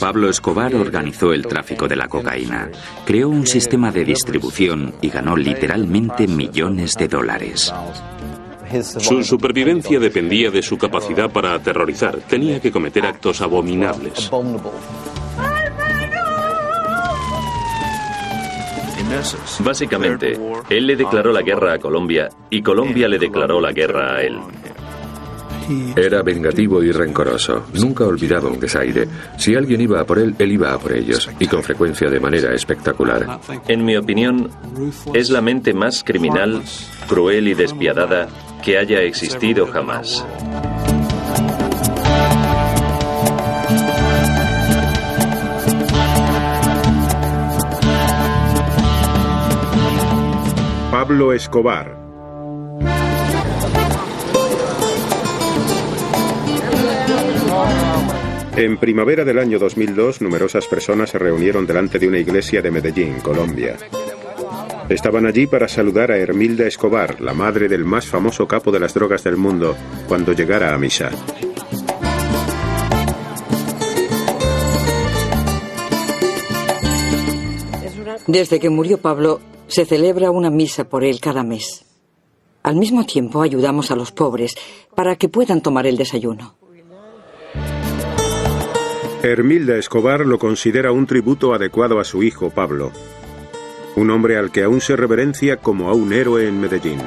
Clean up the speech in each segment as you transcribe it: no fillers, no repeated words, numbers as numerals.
Pablo Escobar organizó el tráfico de la cocaína, creó un sistema de distribución y ganó literalmente millones de dólares. Su supervivencia dependía de su capacidad para aterrorizar. Tenía que cometer actos abominables. Básicamente, él le declaró la guerra a Colombia y Colombia le declaró la guerra a él. Era vengativo y rencoroso. Nunca olvidaba un desaire. Si alguien iba a por él, él iba a por ellos. Y con frecuencia de manera espectacular. En mi opinión, es la mente más criminal, cruel y despiadada que haya existido jamás. Pablo Escobar. En primavera del año 2002, numerosas personas se reunieron delante de una iglesia de Medellín, Colombia. Estaban allí para saludar a Hermilda Escobar, la madre del más famoso capo de las drogas del mundo, cuando llegara a misa. Desde que murió Pablo, se celebra una misa por él cada mes. Al mismo tiempo, ayudamos a los pobres para que puedan tomar el desayuno. Hermilda Escobar lo considera un tributo adecuado a su hijo Pablo, un hombre al que aún se reverencia como a un héroe en Medellín.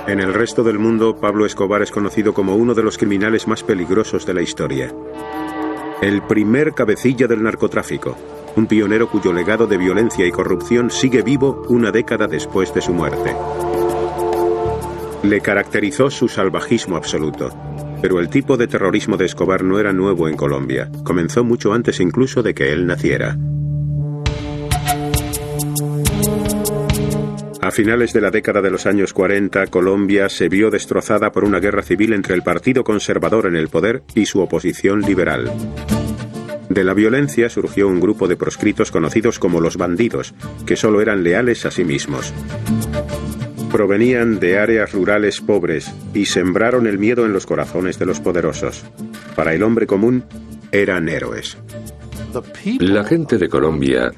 En el resto del mundo, Pablo Escobar es conocido como uno de los criminales más peligrosos de la historia. El primer cabecilla del narcotráfico, un pionero cuyo legado de violencia y corrupción sigue vivo una década después de su muerte. Le caracterizó su salvajismo absoluto. Pero el tipo de terrorismo de Escobar no era nuevo en Colombia. Comenzó mucho antes incluso de que él naciera. A finales de la década de los años 40, Colombia se vio destrozada por una guerra civil entre el Partido Conservador en el poder y su oposición liberal. De la violencia surgió un grupo de proscritos conocidos como los bandidos, que solo eran leales a sí mismos. Provenían de áreas rurales pobres y sembraron el miedo en los corazones de los poderosos. Para el hombre común, eran héroes. La gente de Colombia,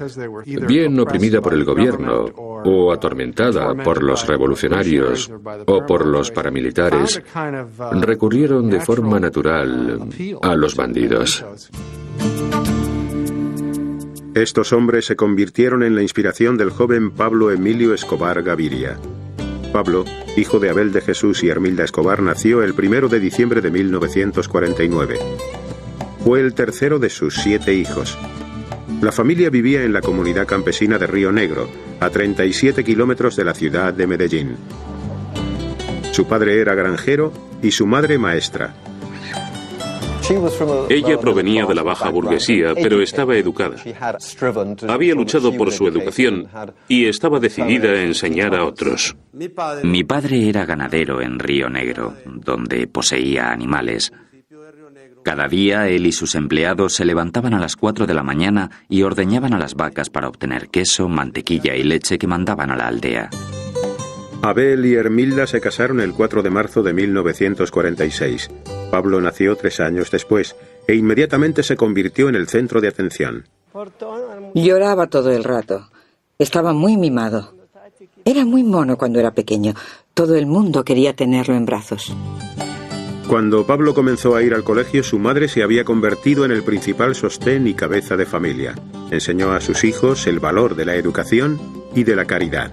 bien oprimida por el gobierno o atormentada por los revolucionarios o por los paramilitares, recurrieron de forma natural a los bandidos. Estos hombres se convirtieron en la inspiración del joven Pablo Emilio Escobar Gaviria. Pablo, hijo de Abel de Jesús y Hermilda Escobar, nació el 1 de diciembre de 1949. Fue el tercero de sus 7 hijos. La familia vivía en la comunidad campesina de Río Negro, a 37 kilómetros de la ciudad de Medellín. Su padre era granjero y su madre maestra. Ella provenía de la baja burguesía, pero estaba educada. Había luchado por su educación y estaba decidida a enseñar a otros. Mi padre era ganadero en Río Negro, donde poseía animales. Cada día él y sus empleados se levantaban a las 4 de la mañana y ordeñaban a las vacas para obtener queso, mantequilla y leche que mandaban a la aldea. Abel y Hermilda se casaron el 4 de marzo de 1946. Pablo nació 3 años después e inmediatamente se convirtió en el centro de atención. Lloraba todo el rato. Estaba muy mimado. Era muy mono cuando era pequeño. Todo el mundo quería tenerlo en brazos. Cuando Pablo comenzó a ir al colegio, su madre se había convertido en el principal sostén y cabeza de familia. Enseñó a sus hijos el valor de la educación y de la caridad.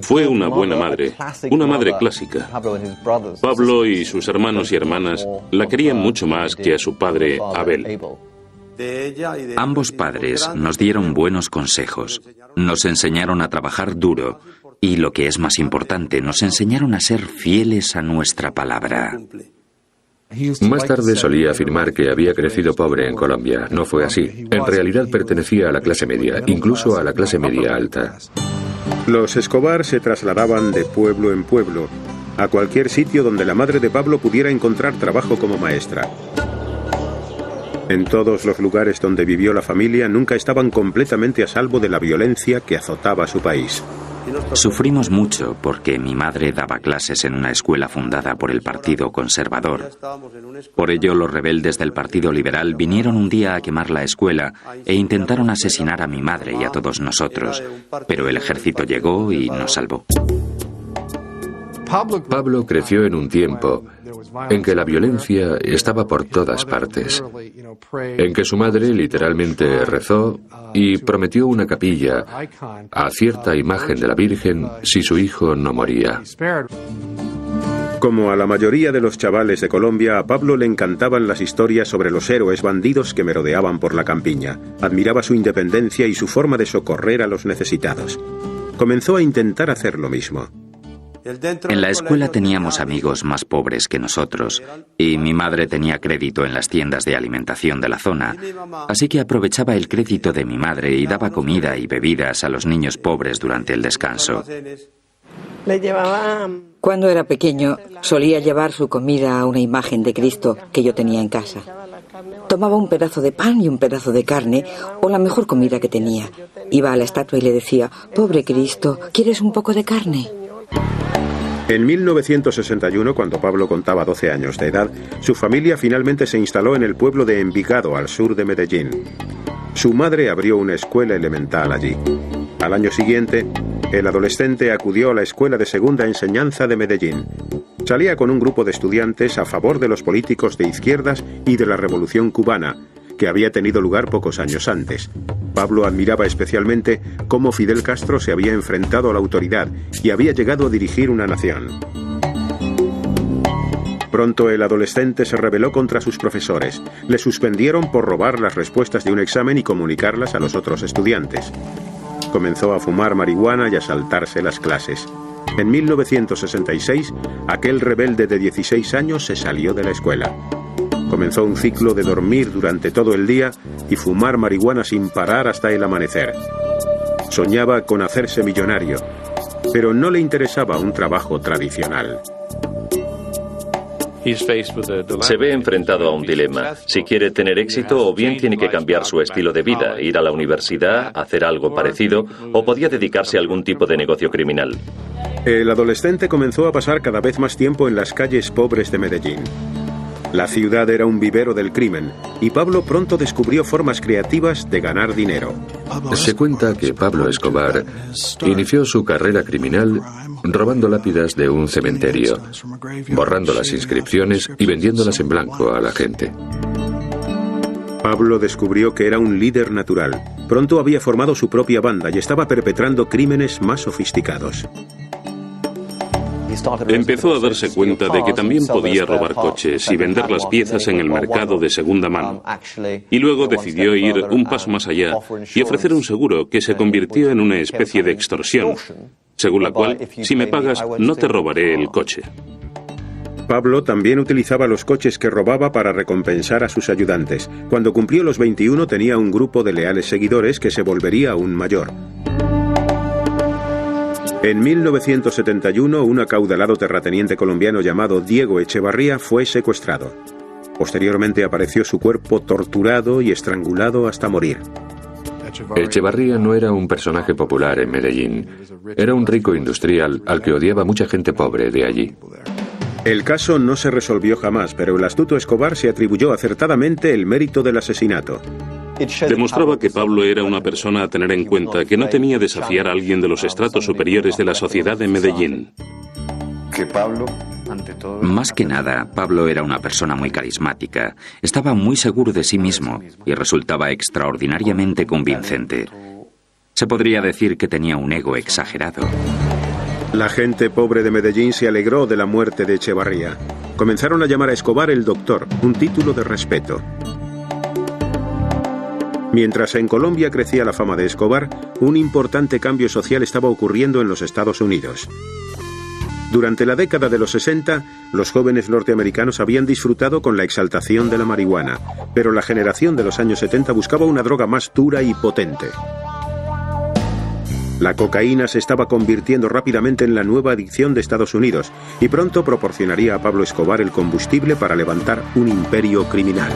Fue una buena madre, una madre clásica. Pablo y sus hermanos y hermanas la querían mucho más que a su padre Abel. Ambos padres nos dieron buenos consejos, nos enseñaron a trabajar duro y, lo que es más importante, nos enseñaron a ser fieles a nuestra palabra. Más tarde solía afirmar que había crecido pobre en Colombia. No fue así. En realidad pertenecía a la clase media, incluso a la clase media alta. Los Escobar se trasladaban de pueblo en pueblo, a cualquier sitio donde la madre de Pablo pudiera encontrar trabajo como maestra. En todos los lugares donde vivió la familia nunca estaban completamente a salvo de la violencia que azotaba su país. Sufrimos mucho porque mi madre daba clases en una escuela fundada por el Partido Conservador. Por ello, los rebeldes del Partido Liberal vinieron un día a quemar la escuela e intentaron asesinar a mi madre y a todos nosotros, pero el ejército llegó y nos salvó. Pablo creció en un tiempo en que la violencia estaba por todas partes, en que su madre literalmente rezó y prometió una capilla a cierta imagen de la Virgen si su hijo no moría. Como a la mayoría de los chavales de Colombia, a Pablo le encantaban las historias sobre los héroes bandidos que merodeaban por la campiña. Admiraba su independencia y su forma de socorrer a los necesitados. Comenzó a intentar hacer lo mismo. En la escuela teníamos amigos más pobres que nosotros y mi madre tenía crédito en las tiendas de alimentación de la zona, así que aprovechaba el crédito de mi madre y daba comida y bebidas a los niños pobres durante el descanso. Cuando era pequeño, solía llevar su comida a una imagen de Cristo que yo tenía en casa. Tomaba un pedazo de pan y un pedazo de carne, o la mejor comida que tenía. Iba a la estatua y le decía: «Pobre Cristo, ¿quieres un poco de carne?». En 1961, cuando Pablo contaba 12 años de edad, su familia finalmente se instaló en el pueblo de Envigado, al sur de Medellín. Su madre abrió una escuela elemental allí. Al año siguiente, el adolescente acudió a la Escuela de Segunda Enseñanza de Medellín. Salía con un grupo de estudiantes a favor de los políticos de izquierdas y de la Revolución Cubana, que había tenido lugar pocos años antes. Pablo admiraba especialmente cómo Fidel Castro se había enfrentado a la autoridad y había llegado a dirigir una nación. Pronto el adolescente se rebeló contra sus profesores. Le suspendieron por robar las respuestas de un examen y comunicarlas a los otros estudiantes. Comenzó a fumar marihuana y a saltarse las clases. En 1966, aquel rebelde de 16 años se salió de la escuela. Comenzó un ciclo de dormir durante todo el día y fumar marihuana sin parar hasta el amanecer. Soñaba con hacerse millonario, pero no le interesaba un trabajo tradicional. Se ve enfrentado a un dilema. Si quiere tener éxito, o bien tiene que cambiar su estilo de vida, ir a la universidad, hacer algo parecido, o podía dedicarse a algún tipo de negocio criminal. El adolescente comenzó a pasar cada vez más tiempo en las calles pobres de Medellín. La ciudad era un vivero del crimen, y Pablo pronto descubrió formas creativas de ganar dinero. Se cuenta que Pablo Escobar inició su carrera criminal robando lápidas de un cementerio, borrando las inscripciones y vendiéndolas en blanco a la gente. Pablo descubrió que era un líder natural. Pronto había formado su propia banda y estaba perpetrando crímenes más sofisticados. Empezó a darse cuenta de que también podía robar coches y vender las piezas en el mercado de segunda mano. Y luego decidió ir un paso más allá y ofrecer un seguro que se convirtió en una especie de extorsión, según la cual, si me pagas, no te robaré el coche. Pablo también utilizaba los coches que robaba para recompensar a sus ayudantes. Cuando cumplió los 21 tenía un grupo de leales seguidores que se volvería aún mayor. En 1971, un acaudalado terrateniente colombiano llamado Diego Echevarría fue secuestrado. Posteriormente apareció su cuerpo torturado y estrangulado hasta morir. Echevarría no era un personaje popular en Medellín. Era un rico industrial al que odiaba mucha gente pobre de allí. El caso no se resolvió jamás, pero el astuto Escobar se atribuyó acertadamente el mérito del asesinato. Demostraba que Pablo era una persona a tener en cuenta, que no temía desafiar a alguien de los estratos superiores de la sociedad de Medellín. Más que nada, Pablo era una persona muy carismática, estaba muy seguro de sí mismo y resultaba extraordinariamente convincente. Se podría decir que tenía un ego exagerado. La gente pobre de Medellín se alegró de la muerte de Echevarría. Comenzaron a llamar a Escobar el Doctor, un título de respeto. Mientras en Colombia crecía la fama de Escobar, un importante cambio social estaba ocurriendo en los Estados Unidos. Durante la década de los 60, los jóvenes norteamericanos habían disfrutado con la exaltación de la marihuana, pero la generación de los años 70 buscaba una droga más dura y potente. La cocaína se estaba convirtiendo rápidamente en la nueva adicción de Estados Unidos y pronto proporcionaría a Pablo Escobar el combustible para levantar un imperio criminal.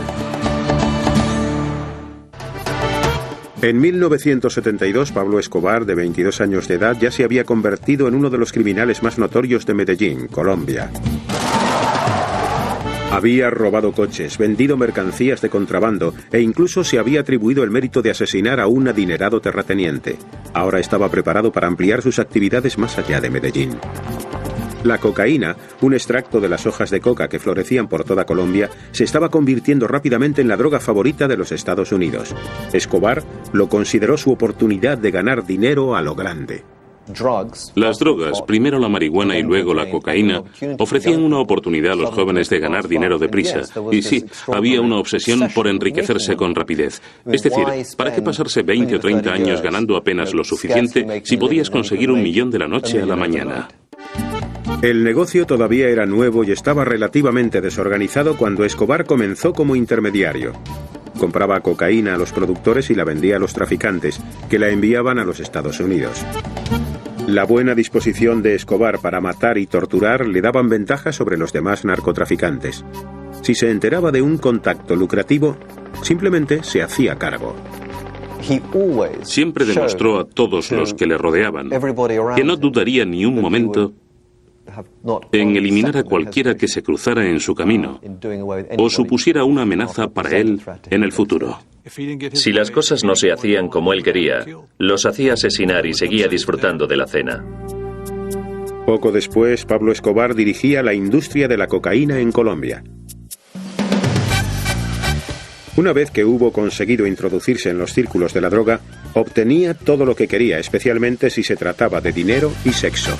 En 1972, Pablo Escobar, de 22 años de edad, ya se había convertido en uno de los criminales más notorios de Medellín, Colombia. Había robado coches, vendido mercancías de contrabando e incluso se había atribuido el mérito de asesinar a un adinerado terrateniente. Ahora estaba preparado para ampliar sus actividades más allá de Medellín. La cocaína, un extracto de las hojas de coca que florecían por toda Colombia, se estaba convirtiendo rápidamente en la droga favorita de los Estados Unidos. Escobar lo consideró su oportunidad de ganar dinero a lo grande. Las drogas, primero la marihuana y luego la cocaína, ofrecían una oportunidad a los jóvenes de ganar dinero deprisa. Y sí, había una obsesión por enriquecerse con rapidez. Es decir, ¿para qué pasarse 20 o 30 años ganando apenas lo suficiente si podías conseguir 1 millón de la noche a la mañana? El negocio todavía era nuevo y estaba relativamente desorganizado cuando Escobar comenzó como intermediario. Compraba cocaína a los productores y la vendía a los traficantes, que la enviaban a los Estados Unidos. La buena disposición de Escobar para matar y torturar le daban ventaja sobre los demás narcotraficantes. Si se enteraba de un contacto lucrativo, simplemente se hacía cargo. Siempre demostró a todos los que le rodeaban que no dudaría ni un momento en eliminar a cualquiera que se cruzara en su camino o supusiera una amenaza para él en el futuro. Si las cosas no se hacían como él quería, los hacía asesinar y seguía disfrutando de la cena. Poco después, Pablo Escobar dirigía la industria de la cocaína en Colombia. Una vez que hubo conseguido introducirse en los círculos de la droga, obtenía todo lo que quería, especialmente si se trataba de dinero y sexo.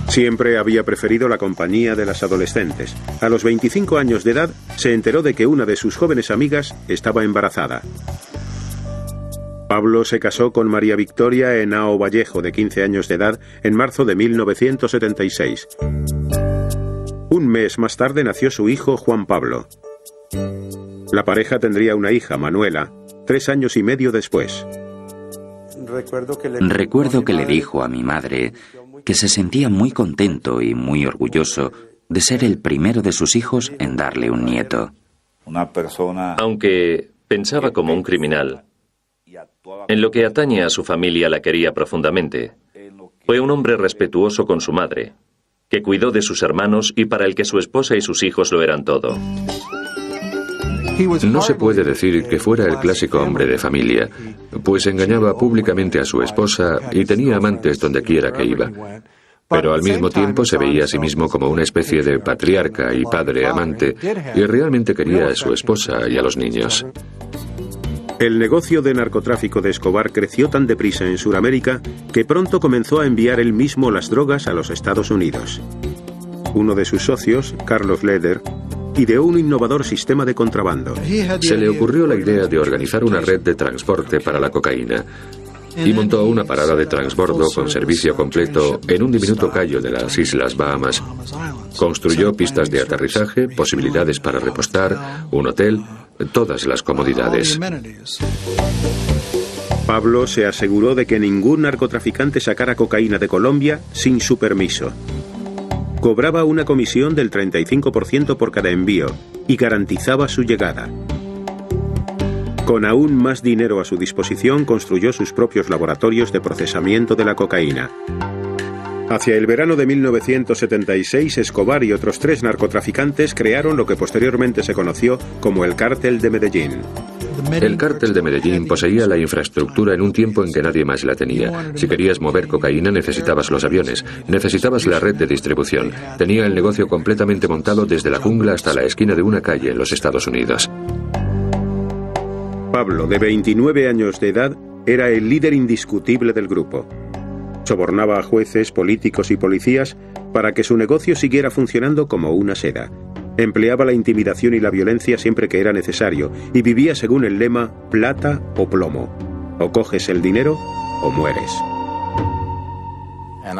Siempre había preferido la compañía de las adolescentes. A los 25 años de edad, se enteró de que una de sus jóvenes amigas estaba embarazada. Pablo se casó con María Victoria Henao Vallejo, de 15 años de edad, en marzo de 1976. Un mes más tarde nació su hijo Juan Pablo. La pareja tendría una hija, Manuela, 3 años y medio después. Recuerdo que le dijo a mi madre que se sentía muy contento y muy orgulloso de ser el primero de sus hijos en darle un nieto. Aunque pensaba como un criminal, en lo que atañe a su familia la quería profundamente. Fue un hombre respetuoso con su madre, que cuidó de sus hermanos y para el que su esposa y sus hijos lo eran todo. No se puede decir que fuera el clásico hombre de familia, pues engañaba públicamente a su esposa y tenía amantes donde quiera que iba. Pero al mismo tiempo se veía a sí mismo como una especie de patriarca y padre amante, y realmente quería a su esposa y a los niños. El negocio de narcotráfico de Escobar creció tan deprisa en Sudamérica que pronto comenzó a enviar él mismo las drogas a los Estados Unidos. Uno de sus socios, Carlos Leder, ideó un innovador sistema de contrabando. Se le ocurrió la idea de organizar una red de transporte para la cocaína y montó una parada de transbordo con servicio completo en un diminuto cayo de las Islas Bahamas. Construyó pistas de aterrizaje, posibilidades para repostar, un hotel, todas las comodidades. Pablo se aseguró de que ningún narcotraficante sacara cocaína de Colombia sin su permiso. Cobraba una comisión del 35% por cada envío y garantizaba su llegada. Con aún más dinero a su disposición, construyó sus propios laboratorios de procesamiento de la cocaína. Hacia el verano de 1976, Escobar y otros 3 narcotraficantes crearon lo que posteriormente se conoció como el Cártel de Medellín. El Cártel de Medellín poseía la infraestructura en un tiempo en que nadie más la tenía. Si querías mover cocaína necesitabas los aviones, necesitabas la red de distribución. Tenía el negocio completamente montado desde la jungla hasta la esquina de una calle en los Estados Unidos. Pablo, de 29 años de edad, era el líder indiscutible del grupo. Sobornaba a jueces, políticos y policías para que su negocio siguiera funcionando como una seda. Empleaba la intimidación y la violencia siempre que era necesario y vivía según el lema plata o plomo. O coges el dinero o mueres.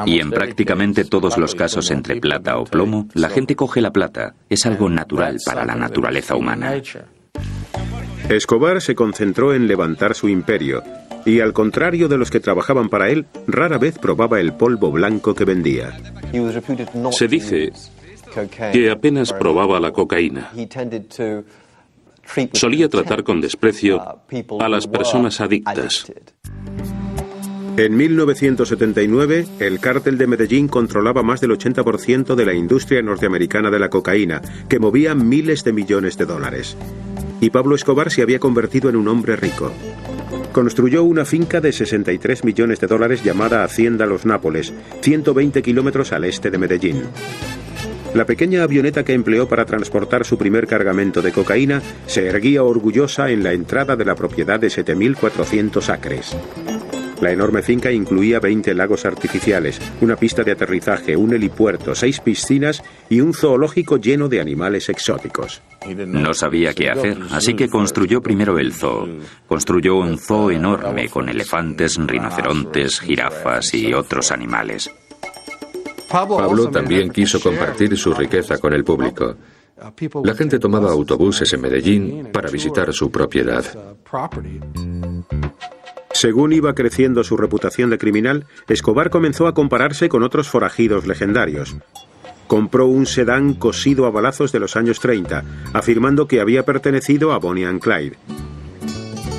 Y en prácticamente todos los casos entre plata o plomo, la gente coge la plata. Es algo natural para la naturaleza humana. Escobar se concentró en levantar su imperio y, al contrario de los que trabajaban para él, rara vez probaba el polvo blanco que vendía. Se dice que apenas probaba la cocaína. solía tratar con desprecio a las personas adictas. En 1979, el cártel de Medellín controlaba más del 80% de la industria norteamericana de la cocaína, que movía miles de millones de dólares. Y Pablo Escobar se había convertido en un hombre rico. Construyó una finca de 63 millones de dólares llamada Hacienda Los Nápoles, 120 kilómetros al este de Medellín. La pequeña avioneta que empleó para transportar su primer cargamento de cocaína se erguía orgullosa en la entrada de la propiedad de 7.400 acres. La enorme finca incluía 20 lagos artificiales, una pista de aterrizaje, un helipuerto, 6 piscinas y un zoológico lleno de animales exóticos. No sabía qué hacer, así que construyó primero el zoo. Construyó un zoo enorme con elefantes, rinocerontes, jirafas y otros animales. Pablo también quiso compartir su riqueza con el público. La gente tomaba autobuses en Medellín para visitar su propiedad. Según iba creciendo su reputación de criminal, Escobar comenzó a compararse con otros forajidos legendarios. Compró un sedán cosido a balazos de los años 30, afirmando que había pertenecido a Bonnie and Clyde.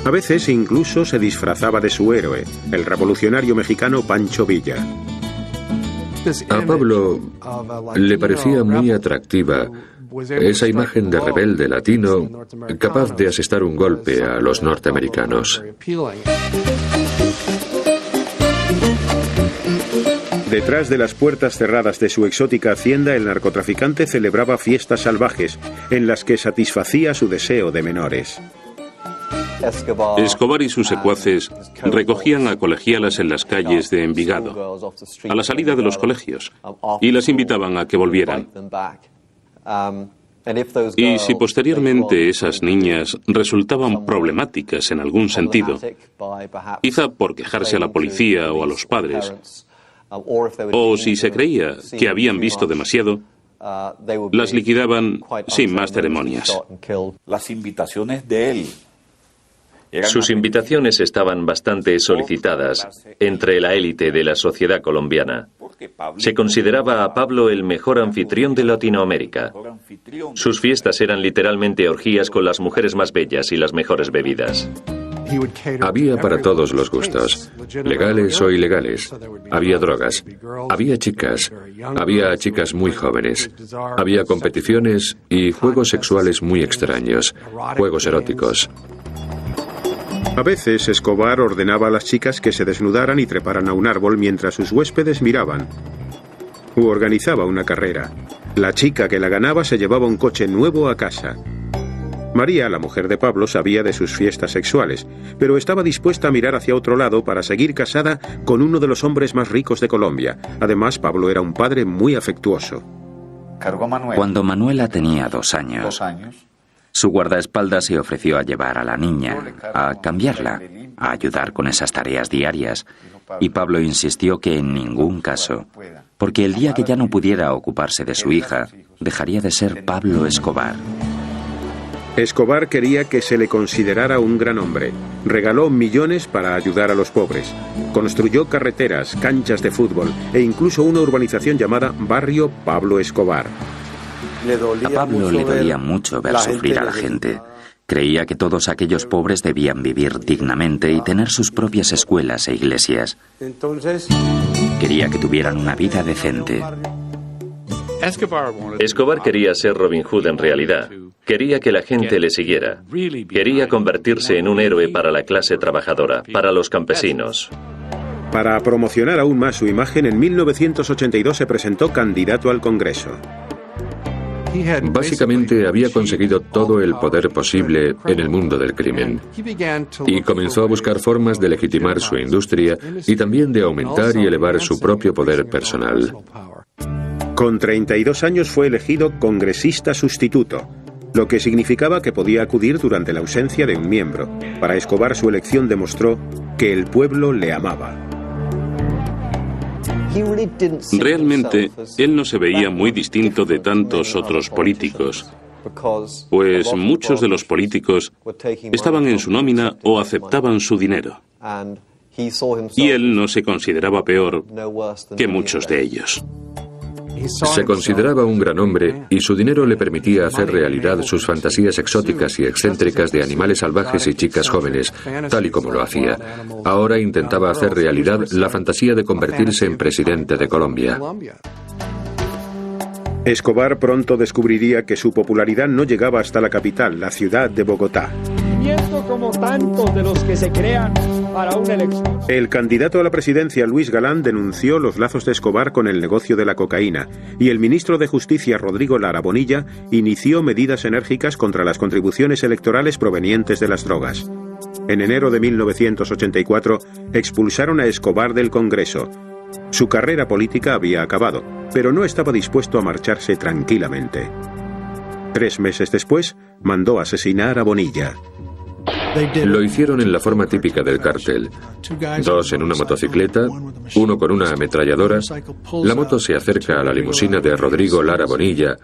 A veces incluso se disfrazaba de su héroe, el revolucionario mexicano Pancho Villa. A Pablo le parecía muy atractiva esa imagen de rebelde latino capaz de asestar un golpe a los norteamericanos. Detrás de las puertas cerradas de su exótica hacienda, el narcotraficante celebraba fiestas salvajes en las que satisfacía su deseo de menores. Escobar y sus secuaces recogían a colegialas en las calles de Envigado, a la salida de los colegios, y las invitaban a que volvieran. Y si posteriormente esas niñas resultaban problemáticas en algún sentido, quizá por quejarse a la policía o a los padres, o si se creía que habían visto demasiado, las liquidaban sin más ceremonias. Las invitaciones de él. Sus invitaciones estaban bastante solicitadas entre la élite de la sociedad colombiana. Se consideraba a Pablo el mejor anfitrión de Latinoamérica. Sus fiestas eran literalmente orgías con las mujeres más bellas y las mejores bebidas. Había para todos los gustos, legales o ilegales. Había drogas, había chicas muy jóvenes, había competiciones y juegos sexuales muy extraños, juegos eróticos. A veces Escobar ordenaba a las chicas que se desnudaran y treparan a un árbol mientras sus huéspedes miraban. U organizaba una carrera. La chica que la ganaba se llevaba un coche nuevo a casa. María, la mujer de Pablo, sabía de sus fiestas sexuales, pero estaba dispuesta a mirar hacia otro lado para seguir casada con uno de los hombres más ricos de Colombia. Además, Pablo era un padre muy afectuoso. Cuando Manuela tenía 2 años, su guardaespaldas se ofreció a llevar a la niña, a cambiarla, a ayudar con esas tareas diarias, y Pablo insistió que en ningún caso, porque el día que ya no pudiera ocuparse de su hija, dejaría de ser Pablo Escobar. Escobar quería que se le considerara un gran hombre. Regaló millones para ayudar a los pobres. Construyó carreteras, canchas de fútbol e incluso una urbanización llamada Barrio Pablo Escobar. A Pablo le dolía mucho ver sufrir a la gente. Creía que todos aquellos pobres debían vivir dignamente y tener sus propias escuelas e iglesias. Quería que tuvieran una vida decente. Escobar quería ser Robin Hood en realidad. Quería que la gente le siguiera. Quería convertirse en un héroe para la clase trabajadora, para los campesinos. Para promocionar aún más su imagen, en 1982 se presentó candidato al Congreso. Básicamente había conseguido todo el poder posible en el mundo del crimen y comenzó a buscar formas de legitimar su industria y también de aumentar y elevar su propio poder personal. Con 32 años fue elegido congresista sustituto, lo que significaba que podía acudir durante la ausencia de un miembro. Para Escobar su elección demostró que el pueblo le amaba. Realmente, él no se veía muy distinto de tantos otros políticos, pues muchos de los políticos estaban en su nómina o aceptaban su dinero, y él no se consideraba peor que muchos de ellos. Se consideraba un gran hombre y su dinero le permitía hacer realidad sus fantasías exóticas y excéntricas de animales salvajes y chicas jóvenes, tal y como lo hacía. Ahora intentaba hacer realidad la fantasía de convertirse en presidente de Colombia. Escobar pronto descubriría que su popularidad no llegaba hasta la capital, la ciudad de Bogotá. Como tantos de los que se crean para una elección. El candidato a la presidencia, Luis Galán, denunció los lazos de Escobar con el negocio de la cocaína, y el ministro de Justicia, Rodrigo Lara Bonilla, inició medidas enérgicas contra las contribuciones electorales provenientes de las drogas. En enero de 1984, expulsaron a Escobar del Congreso. Su carrera política había acabado, pero no estaba dispuesto a marcharse tranquilamente. 3 meses después, mandó asesinar a Bonilla. Lo hicieron en la forma típica del cártel. 2 en una motocicleta, 1 con una ametralladora. La moto se acerca a la limusina de Rodrigo Lara Bonilla,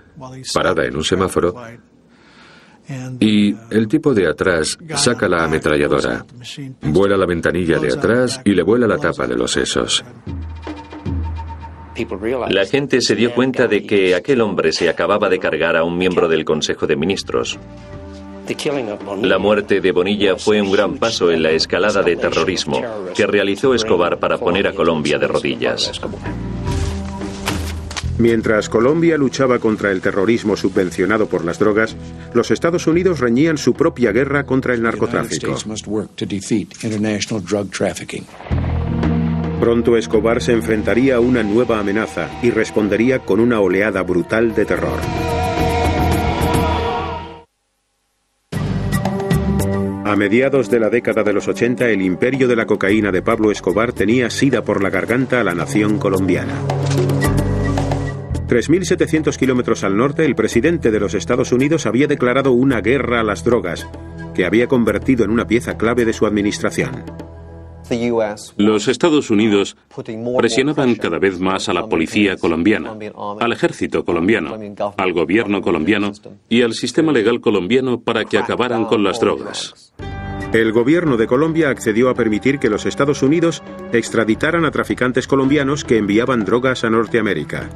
parada en un semáforo, y el tipo de atrás saca la ametralladora, vuela la ventanilla de atrás y le vuela la tapa de los sesos. La gente se dio cuenta de que aquel hombre se acababa de cargar a un miembro del Consejo de Ministros. La muerte de Bonilla fue un gran paso en la escalada de terrorismo que realizó Escobar para poner a Colombia de rodillas. Mientras Colombia luchaba contra el terrorismo subvencionado por las drogas, los Estados Unidos reñían su propia guerra contra el narcotráfico. Pronto Escobar se enfrentaría a una nueva amenaza y respondería con una oleada brutal de terror. A mediados de la década de los 80, el imperio de la cocaína de Pablo Escobar tenía sida por la garganta a la nación colombiana. 3.700 kilómetros al norte, el presidente de los Estados Unidos había declarado una guerra a las drogas, que había convertido en una pieza clave de su administración. Los Estados Unidos presionaban cada vez más a la policía colombiana, al ejército colombiano, al gobierno colombiano y al sistema legal colombiano para que acabaran con las drogas. El gobierno de Colombia accedió a permitir que los Estados Unidos extraditaran a traficantes colombianos que enviaban drogas a Norteamérica.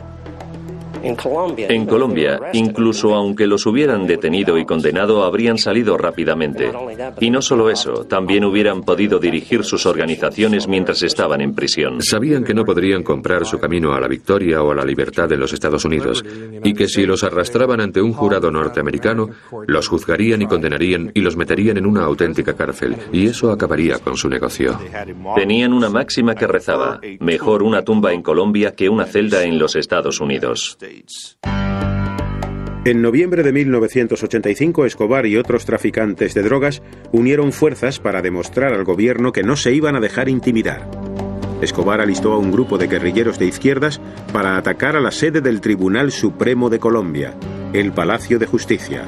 En Colombia, incluso aunque los hubieran detenido y condenado, habrían salido rápidamente. Y no solo eso, también hubieran podido dirigir sus organizaciones mientras estaban en prisión. Sabían que no podrían comprar su camino a la victoria o a la libertad en los Estados Unidos, y que si los arrastraban ante un jurado norteamericano, los juzgarían y condenarían y los meterían en una auténtica cárcel, y eso acabaría con su negocio. Tenían una máxima que rezaba: mejor una tumba en Colombia que una celda en los Estados Unidos. En noviembre de 1985, Escobar y otros traficantes de drogas unieron fuerzas para demostrar al gobierno que no se iban a dejar intimidar. Escobar alistó a un grupo de guerrilleros de izquierdas para atacar a la sede del Tribunal Supremo de Colombia, el Palacio de Justicia.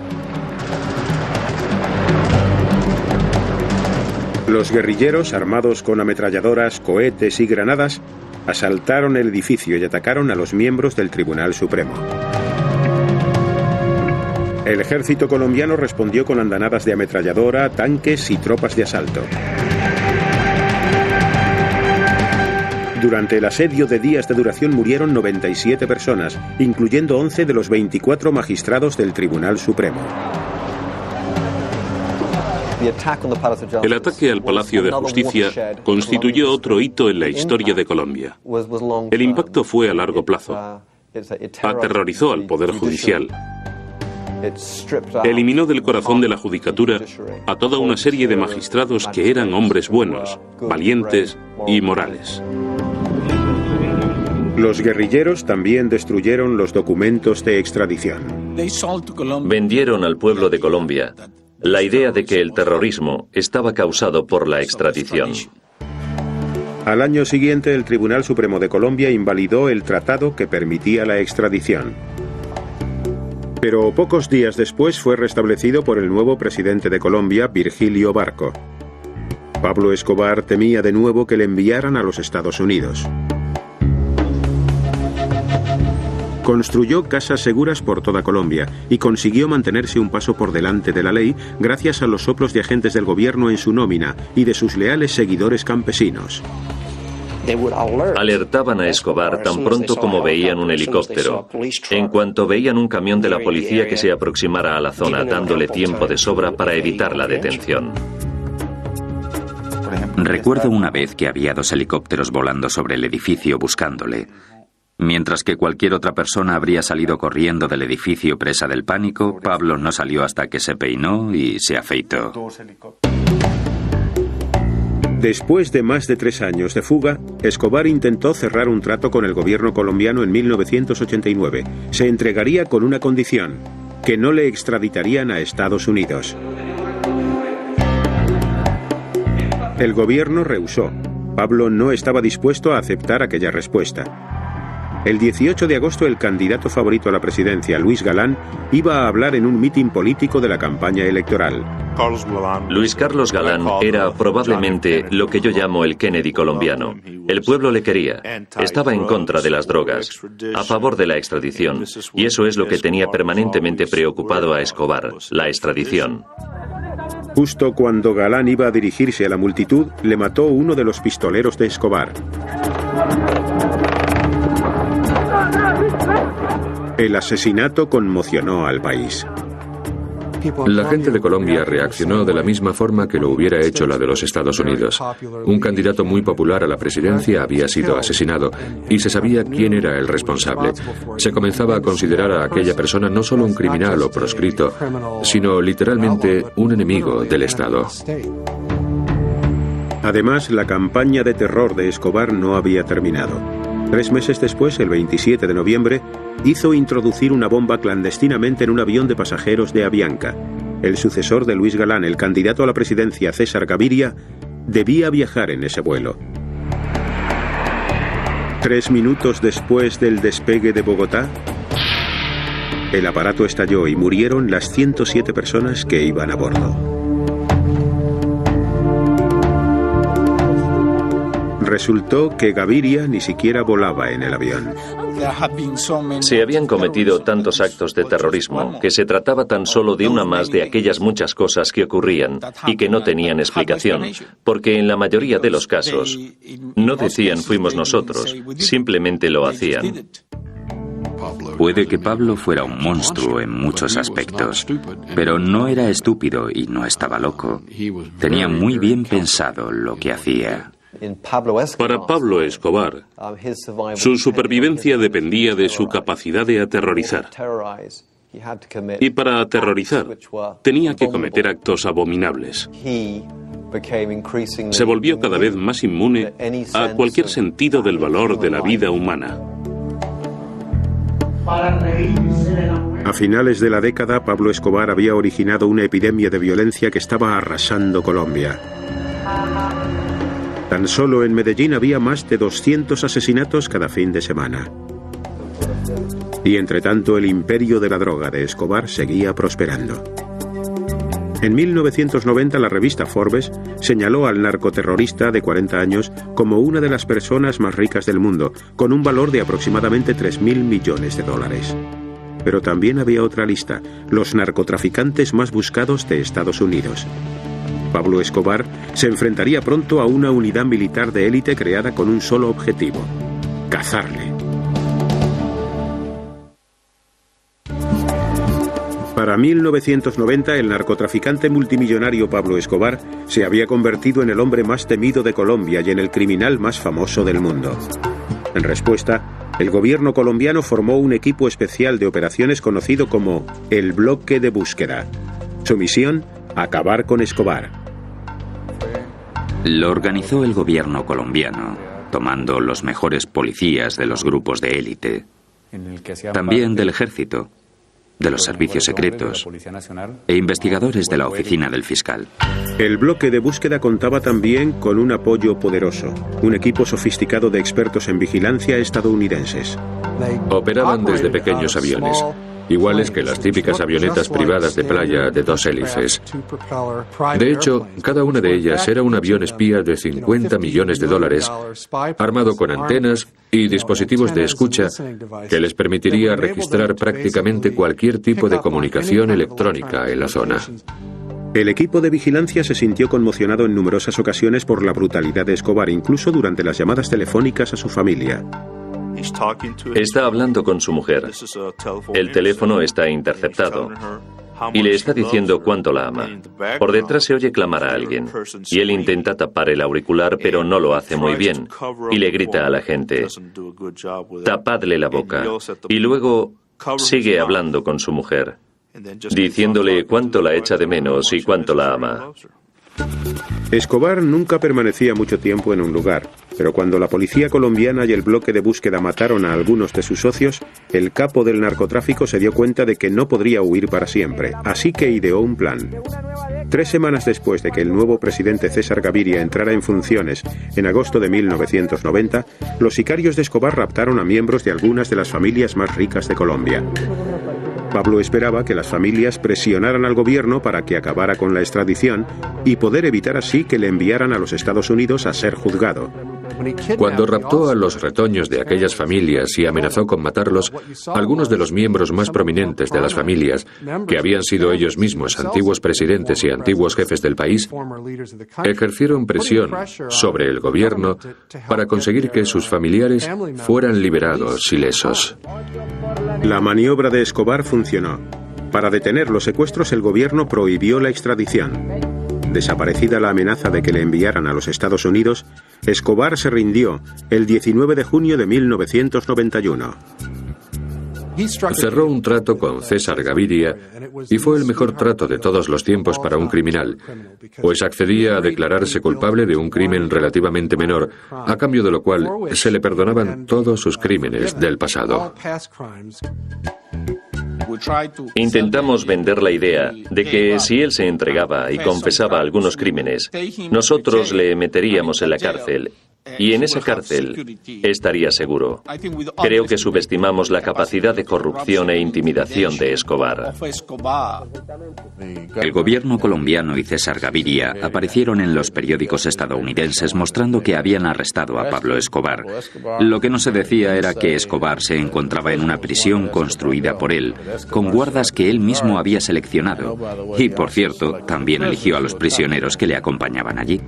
Los guerrilleros, armados con ametralladoras, cohetes y granadas, asaltaron el edificio y atacaron a los miembros del Tribunal Supremo. El ejército colombiano respondió con andanadas de ametralladora, tanques y tropas de asalto. Durante el asedio de días de duración murieron 97 personas, incluyendo 11 de los 24 magistrados del Tribunal Supremo. El ataque al Palacio de Justicia constituyó otro hito en la historia de Colombia. El impacto fue a largo plazo. Aterrorizó al Poder Judicial. Eliminó del corazón de la judicatura a toda una serie de magistrados que eran hombres buenos, valientes y morales. Los guerrilleros también destruyeron los documentos de extradición. Vendieron al pueblo de Colombia la idea de que el terrorismo estaba causado por la extradición. Al año siguiente, el Tribunal Supremo de Colombia invalidó el tratado que permitía la extradición. Pero pocos días después fue restablecido por el nuevo presidente de Colombia, Virgilio Barco. Pablo Escobar temía de nuevo que le enviaran a los Estados Unidos. Construyó casas seguras por toda Colombia y consiguió mantenerse un paso por delante de la ley gracias a los soplos de agentes del gobierno en su nómina y de sus leales seguidores campesinos. Alertaban a Escobar tan pronto como veían un helicóptero, en cuanto veían un camión de la policía que se aproximara a la zona, dándole tiempo de sobra para evitar la detención. Recuerdo una vez que había 2 helicópteros volando sobre el edificio buscándole. Mientras que cualquier otra persona habría salido corriendo del edificio presa del pánico, Pablo no salió hasta que se peinó y se afeitó. Después de más de 3 años de fuga, Escobar intentó cerrar un trato con el gobierno colombiano en 1989. Se entregaría con una condición: que no le extraditarían a Estados Unidos. El gobierno rehusó. Pablo no estaba dispuesto a aceptar aquella respuesta. El 18 de agosto, el candidato favorito a la presidencia, Luis Galán, iba a hablar en un mitin político de la campaña electoral. Luis Carlos Galán era probablemente lo que yo llamo el Kennedy colombiano. El pueblo le quería. Estaba en contra de las drogas, a favor de la extradición. Y eso es lo que tenía permanentemente preocupado a Escobar, la extradición. Justo cuando Galán iba a dirigirse a la multitud, le mató uno de los pistoleros de Escobar. El asesinato conmocionó al país. La gente de Colombia reaccionó de la misma forma que lo hubiera hecho la de los Estados Unidos. Un candidato muy popular a la presidencia había sido asesinado y se sabía quién era el responsable. Se comenzaba a considerar a aquella persona no solo un criminal o proscrito, sino literalmente un enemigo del Estado. Además, la campaña de terror de Escobar no había terminado. 3 meses después, el 27 de noviembre, hizo introducir una bomba clandestinamente en un avión de pasajeros de Avianca. El sucesor de Luis Galán, el candidato a la presidencia César Gaviria, debía viajar en ese vuelo. 3 minutos después del despegue de Bogotá, el aparato estalló y murieron las 107 personas que iban a bordo. Resultó que Gaviria ni siquiera volaba en el avión. Se habían cometido tantos actos de terrorismo que se trataba tan solo de una más de aquellas muchas cosas que ocurrían y que no tenían explicación, porque en la mayoría de los casos no decían fuimos nosotros, simplemente lo hacían. Puede que Pablo fuera un monstruo en muchos aspectos, pero no era estúpido y no estaba loco. Tenía muy bien pensado lo que hacía. Para Pablo Escobar, su supervivencia dependía de su capacidad de aterrorizar. Y para aterrorizar, tenía que cometer actos abominables. Se volvió cada vez más inmune a cualquier sentido del valor de la vida humana. A finales de la década, Pablo Escobar había originado una epidemia de violencia que estaba arrasando Colombia. Tan solo en Medellín había más de 200 asesinatos cada fin de semana. Y entre tanto, el imperio de la droga de Escobar seguía prosperando. En 1990, la revista Forbes señaló al narcoterrorista de 40 años como una de las personas más ricas del mundo, con un valor de aproximadamente $3.000 millones. Pero también había otra lista: los narcotraficantes más buscados de Estados Unidos. Pablo Escobar se enfrentaría pronto a una unidad militar de élite creada con un solo objetivo: cazarle. Para 1990, el narcotraficante multimillonario Pablo Escobar se había convertido en el hombre más temido de Colombia y en el criminal más famoso del mundo. En respuesta, el gobierno colombiano formó un equipo especial de operaciones conocido como el Bloque de Búsqueda. Su misión: acabar con Escobar. Lo organizó el gobierno colombiano, tomando los mejores policías de los grupos de élite, también del ejército, de los servicios secretos e investigadores de la oficina del fiscal. El bloque de búsqueda contaba también con un apoyo poderoso, un equipo sofisticado de expertos en vigilancia estadounidenses. Operaban desde pequeños aviones, iguales que las típicas avionetas privadas de playa de 2 hélices. De hecho, cada una de ellas era un avión espía de $50 millones, armado con antenas y dispositivos de escucha que les permitiría registrar prácticamente cualquier tipo de comunicación electrónica en la zona. El equipo de vigilancia se sintió conmocionado en numerosas ocasiones por la brutalidad de Escobar, incluso durante las llamadas telefónicas a su familia. Está hablando con su mujer. El teléfono está interceptado. Y le está diciendo cuánto la ama. Por detrás se oye clamar a alguien. Y él intenta tapar el auricular, pero no lo hace muy bien. Y le grita a la gente: tapadle la boca. Y luego sigue hablando con su mujer, diciéndole cuánto la echa de menos y cuánto la ama. Escobar nunca permanecía mucho tiempo en un lugar, pero cuando la policía colombiana y el bloque de búsqueda mataron a algunos de sus socios, el capo del narcotráfico se dio cuenta de que no podría huir para siempre, así que ideó un plan. 3 semanas después de que el nuevo presidente César Gaviria entrara en funciones, en agosto de 1990, los sicarios de Escobar raptaron a miembros de algunas de las familias más ricas de Colombia. Pablo esperaba que las familias presionaran al gobierno para que acabara con la extradición y poder evitar así que le enviaran a los Estados Unidos a ser juzgado. Cuando raptó a los retoños de aquellas familias y amenazó con matarlos, algunos de los miembros más prominentes de las familias, que habían sido ellos mismos antiguos presidentes y antiguos jefes del país, ejercieron presión sobre el gobierno para conseguir que sus familiares fueran liberados ilesos. La maniobra de Escobar funcionó. Para detener los secuestros, el gobierno prohibió la extradición. Desaparecida la amenaza de que le enviaran a los Estados Unidos, Escobar se rindió el 19 de junio de 1991. Cerró un trato con César Gaviria y fue el mejor trato de todos los tiempos para un criminal, pues accedía a declararse culpable de un crimen relativamente menor, a cambio de lo cual se le perdonaban todos sus crímenes del pasado. Intentamos vender la idea de que si él se entregaba y confesaba algunos crímenes, nosotros le meteríamos en la cárcel. Y en esa cárcel estaría seguro. Creo que subestimamos la capacidad de corrupción e intimidación de Escobar. El gobierno colombiano y César Gaviria aparecieron en los periódicos estadounidenses mostrando que habían arrestado a Pablo Escobar. Lo que no se decía era que Escobar se encontraba en una prisión construida por él, con guardas que él mismo había seleccionado. Y, por cierto, también eligió a los prisioneros que le acompañaban allí.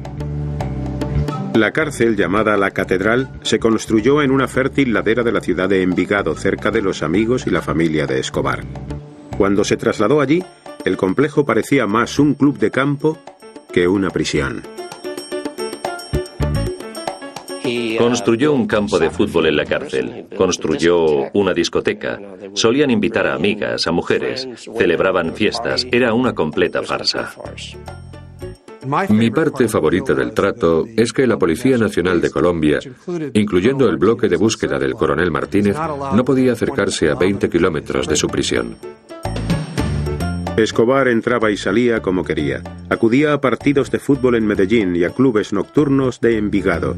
La cárcel, llamada La Catedral, se construyó en una fértil ladera de la ciudad de Envigado, cerca de los amigos y la familia de Escobar. Cuando se trasladó allí, el complejo parecía más un club de campo que una prisión. Construyó un campo de fútbol en la cárcel, construyó una discoteca, solían invitar a amigas, a mujeres, celebraban fiestas, era una completa farsa. Mi parte favorita del trato es que la Policía Nacional de Colombia, incluyendo el bloque de búsqueda del coronel Martínez, no podía acercarse a 20 kilómetros de su prisión. Escobar entraba y salía como quería. Acudía a partidos de fútbol en Medellín y a clubes nocturnos de Envigado.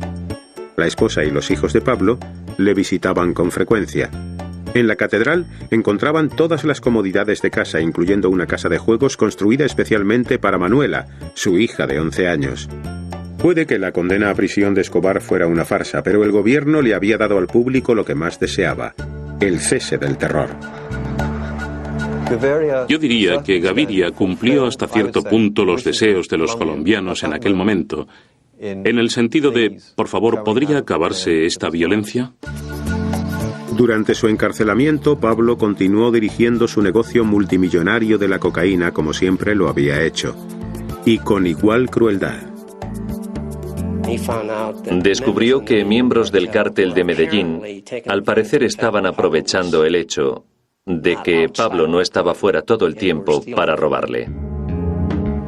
La esposa y los hijos de Pablo le visitaban con frecuencia. En la catedral encontraban todas las comodidades de casa, incluyendo una casa de juegos construida especialmente para Manuela, su hija de 11 años. Puede que la condena a prisión de Escobar fuera una farsa, pero el gobierno le había dado al público lo que más deseaba: el cese del terror. Yo diría que Gaviria cumplió hasta cierto punto los deseos de los colombianos en aquel momento, en el sentido de, por favor, ¿podría acabarse esta violencia? Durante su encarcelamiento, Pablo continuó dirigiendo su negocio multimillonario de la cocaína como siempre lo había hecho, y con igual crueldad. Descubrió que miembros del cártel de Medellín, al parecer, estaban aprovechando el hecho de que Pablo no estaba fuera todo el tiempo para robarle.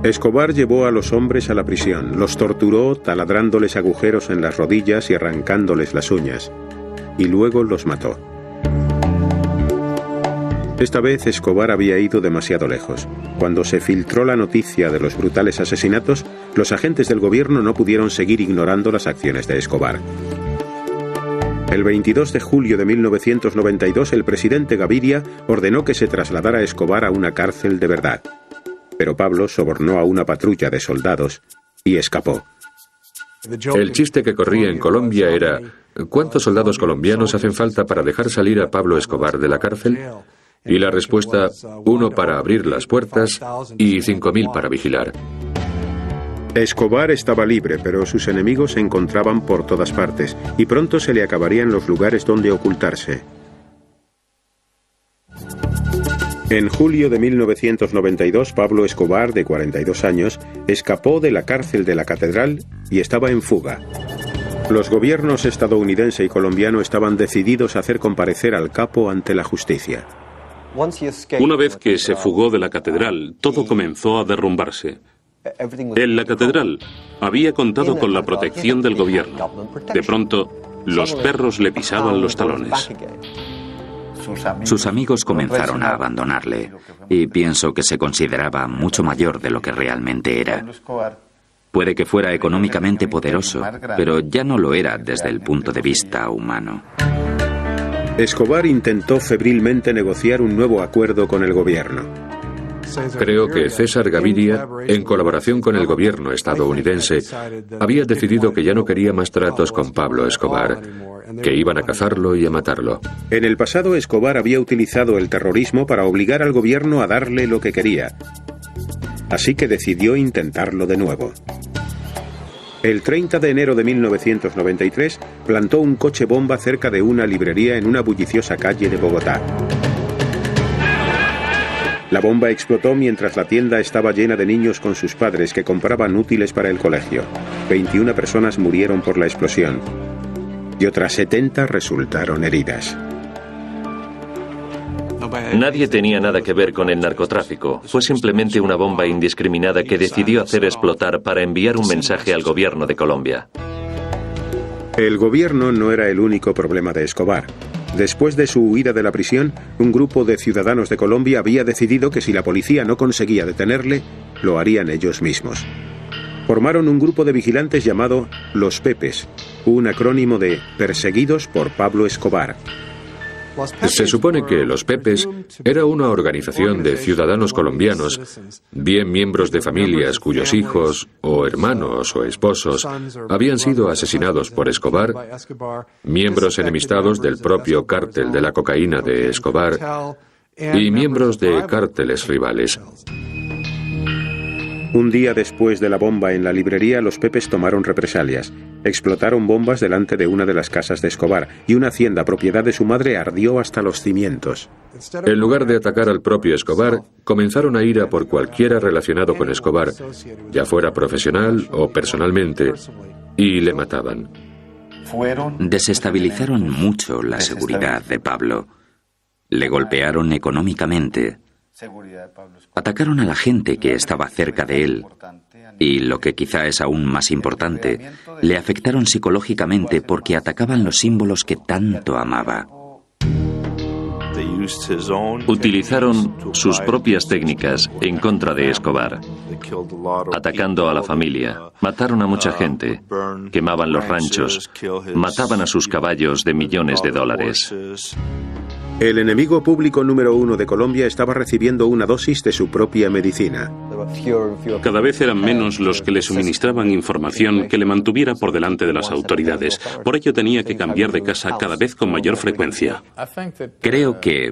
Escobar llevó a los hombres a la prisión, los torturó taladrándoles agujeros en las rodillas y arrancándoles las uñas, y luego los mató. Esta vez Escobar había ido demasiado lejos. Cuando se filtró la noticia de los brutales asesinatos, los agentes del gobierno no pudieron seguir ignorando las acciones de Escobar. El 22 de julio de 1992, el presidente Gaviria ordenó que se trasladara a Escobar a una cárcel de verdad. Pero Pablo sobornó a una patrulla de soldados y escapó. El chiste que corría en Colombia era: ¿cuántos soldados colombianos hacen falta para dejar salir a Pablo Escobar de la cárcel? Y la respuesta, 1 para abrir las puertas y 5.000 para vigilar. Escobar estaba libre, pero sus enemigos se encontraban por todas partes, y pronto se le acabarían los lugares donde ocultarse. En julio de 1992, Pablo Escobar, de 42 años, escapó de la cárcel de la Catedral y estaba en fuga. Los gobiernos estadounidense y colombiano estaban decididos a hacer comparecer al capo ante la justicia. Una vez que se fugó de la catedral, todo comenzó a derrumbarse. En la catedral había contado con la protección del gobierno. De pronto, los perros le pisaban los talones. Sus amigos comenzaron a abandonarle y pienso que se consideraba mucho mayor de lo que realmente era. Puede que fuera económicamente poderoso, pero ya no lo era desde el punto de vista humano. Escobar intentó febrilmente negociar un nuevo acuerdo con el gobierno. Creo que César Gaviria, en colaboración con el gobierno estadounidense, había decidido que ya no quería más tratos con Pablo Escobar, que iban a cazarlo y a matarlo. En el pasado, Escobar había utilizado el terrorismo para obligar al gobierno a darle lo que quería. Así que decidió intentarlo de nuevo. El 30 de enero de 1993 plantó un coche bomba cerca de una librería en una bulliciosa calle de Bogotá. La bomba explotó mientras la tienda estaba llena de niños con sus padres que compraban útiles para el colegio. 21 personas murieron por la explosión y otras 70 resultaron heridas. Nadie tenía nada que ver con el narcotráfico. Fue simplemente una bomba indiscriminada que decidió hacer explotar para enviar un mensaje al gobierno de Colombia. El gobierno no era el único problema de Escobar. Después de su huida de la prisión, un grupo de ciudadanos de Colombia había decidido que si la policía no conseguía detenerle, lo harían ellos mismos. Formaron un grupo de vigilantes llamado Los Pepes, un acrónimo de Perseguidos por Pablo Escobar. Se supone que Los Pepes era una organización de ciudadanos colombianos, bien miembros de familias cuyos hijos, o hermanos o esposos, habían sido asesinados por Escobar, miembros enemistados del propio cártel de la cocaína de Escobar y miembros de cárteles rivales. Un día después de la bomba en la librería, los Pepes tomaron represalias. Explotaron bombas delante de una de las casas de Escobar y una hacienda propiedad de su madre ardió hasta los cimientos. En lugar de atacar al propio Escobar, comenzaron a ir a por cualquiera relacionado con Escobar, ya fuera profesional o personalmente, y le mataban. Desestabilizaron mucho la seguridad de Pablo. Le golpearon económicamente. Atacaron a la gente que estaba cerca de él y, lo que quizá es aún más importante, le afectaron psicológicamente porque atacaban los símbolos que tanto amaba. Utilizaron sus propias técnicas en contra de Escobar, atacando a la familia, mataron a mucha gente, quemaban los ranchos, mataban a sus caballos de millones de dólares. El enemigo público número 1 de Colombia estaba recibiendo una dosis de su propia medicina. Cada vez eran menos los que le suministraban información que le mantuviera por delante de las autoridades. Por ello tenía que cambiar de casa cada vez con mayor frecuencia. Creo que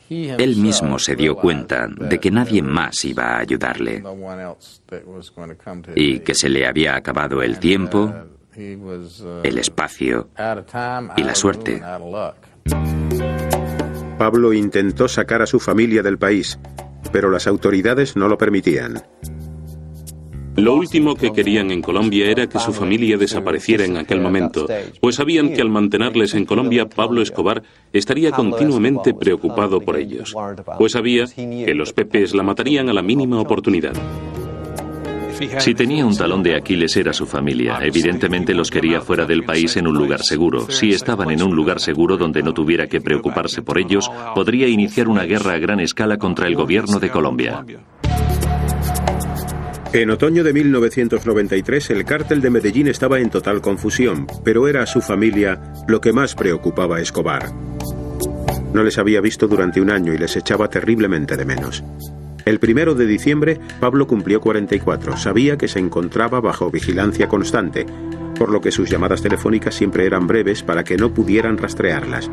él mismo se dio cuenta de que nadie más iba a ayudarle y que se le había acabado el tiempo, el espacio y la suerte. Pablo intentó sacar a su familia del país, pero las autoridades no lo permitían. Lo último que querían en Colombia era que su familia desapareciera en aquel momento, pues sabían que al mantenerles en Colombia, Pablo Escobar estaría continuamente preocupado por ellos, pues sabía que los Pepes la matarían a la mínima oportunidad. Si tenía un talón de Aquiles era su familia. Evidentemente los quería fuera del país en un lugar seguro. Si estaban en un lugar seguro donde no tuviera que preocuparse por ellos, podría iniciar una guerra a gran escala contra el gobierno de Colombia. En otoño de 1993, el cártel de Medellín estaba en total confusión, pero era a su familia lo que más preocupaba a Escobar. No les había visto durante un año y les echaba terriblemente de menos. El 1 de diciembre, Pablo cumplió 44. Sabía que se encontraba bajo vigilancia constante, por lo que sus llamadas telefónicas siempre eran breves para que no pudieran rastrearlas.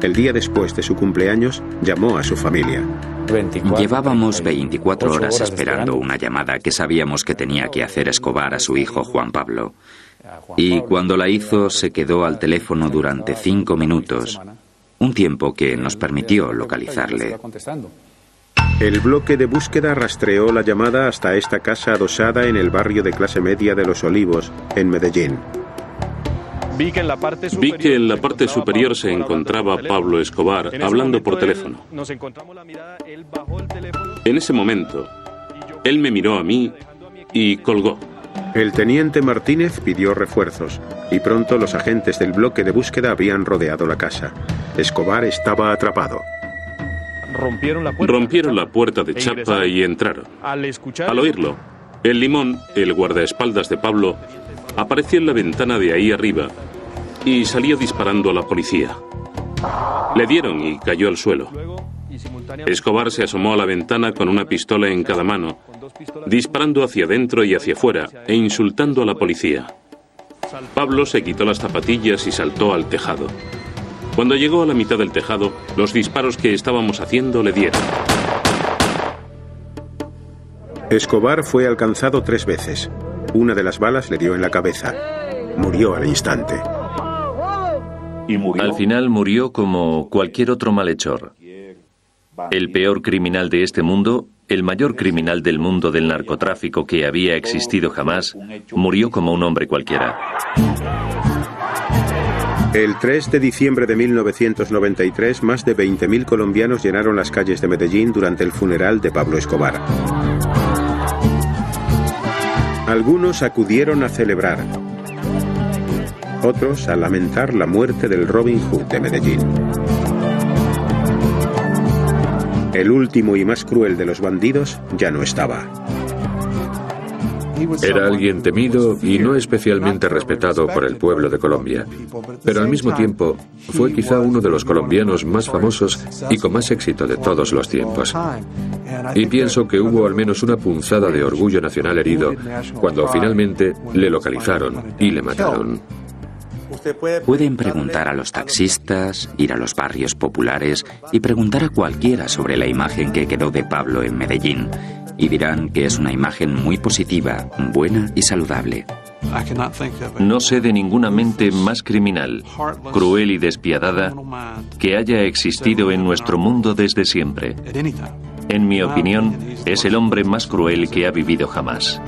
El día después de su cumpleaños, llamó a su familia. Llevábamos 24 horas esperando una llamada que sabíamos que tenía que hacer Escobar a su hijo Juan Pablo. Y cuando la hizo, se quedó al teléfono durante 5 minutos, un tiempo que nos permitió localizarle. El bloque de búsqueda rastreó la llamada hasta esta casa adosada en el barrio de clase media de Los Olivos, en Medellín. Vi que en la parte superior se encontraba Pablo Escobar hablando por teléfono. En ese momento, él me miró a mí y colgó. El teniente Martínez pidió refuerzos y pronto los agentes del bloque de búsqueda habían rodeado la casa. Escobar estaba atrapado. Rompieron la puerta de chapa y entraron. Al oírlo, el Limón, el guardaespaldas de Pablo, apareció en la ventana de ahí arriba y salió disparando a la policía. Le dieron y cayó al suelo. Escobar se asomó a la ventana con una pistola en cada mano, disparando hacia adentro y hacia afuera e insultando a la policía. Pablo se quitó las zapatillas y saltó al tejado. Cuando llegó a la mitad del tejado, los disparos que estábamos haciendo le dieron. Escobar fue alcanzado 3 veces. Una de las balas le dio en la cabeza. Murió al instante. Al final murió como cualquier otro malhechor. El peor criminal de este mundo, el mayor criminal del mundo del narcotráfico que había existido jamás, murió como un hombre cualquiera. El 3 de diciembre de 1993, más de 20.000 colombianos llenaron las calles de Medellín durante el funeral de Pablo Escobar. Algunos acudieron a celebrar, otros a lamentar la muerte del Robin Hood de Medellín. El último y más cruel de los bandidos ya no estaba. Era alguien temido y no especialmente respetado por el pueblo de Colombia, pero al mismo tiempo fue quizá uno de los colombianos más famosos y con más éxito de todos los tiempos. Y pienso que hubo al menos una punzada de orgullo nacional herido cuando finalmente le localizaron y le mataron. Pueden preguntar a los taxistas, ir a los barrios populares y preguntar a cualquiera sobre la imagen que quedó de Pablo en Medellín. Y dirán que es una imagen muy positiva, buena y saludable. No sé de ninguna mente más criminal, cruel y despiadada que haya existido en nuestro mundo desde siempre. En mi opinión, es el hombre más cruel que ha vivido jamás.